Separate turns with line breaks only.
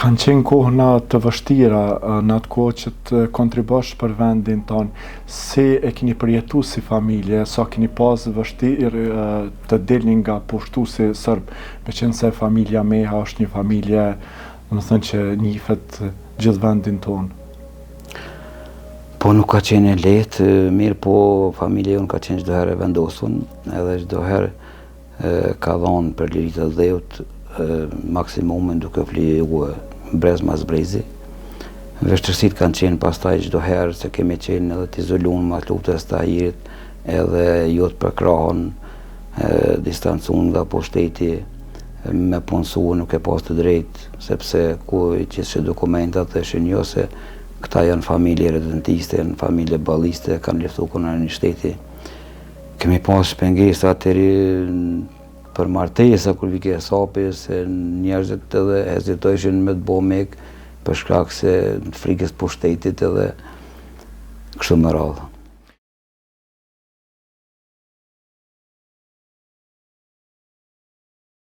Kanë qenë kohëna të vështira, në atë kohë që të kontribosh për vendin tonë. Si e keni përjetu si familje, sa keni pas vështirë të dilni nga pushtuesi serb, me qenë se familja Meha është një familje, domethënë që njihet gjithë vendin tonë.
Po nuk ka qenë e lehtë, mirë po familja jonë ka qenë çdo herë e vendosur, edhe çdo herë ka dhënë për lirit të dheut maksimumin duke vlerësuar brez mas brezi. Vështirësitë kanë qenë pastaj çdo herë se kemi qenë edhe të izoluar mas luftës së Tahirit, edhe jo të përkrahun, distancuar nga pushteti, me punësu nuk e pas të drejtë, sepse ku gjithë dokumentat dhe shënjo se këta janë familje redentiste, janë familje balliste, kanë luftuar kundër një shteti. Kemi pas shpengesa deri për martesa kur vike sapi, se njerëzit edhe hezitojshin me të bo mek për shkak se frikës pushtetit edhe kështu me radhë.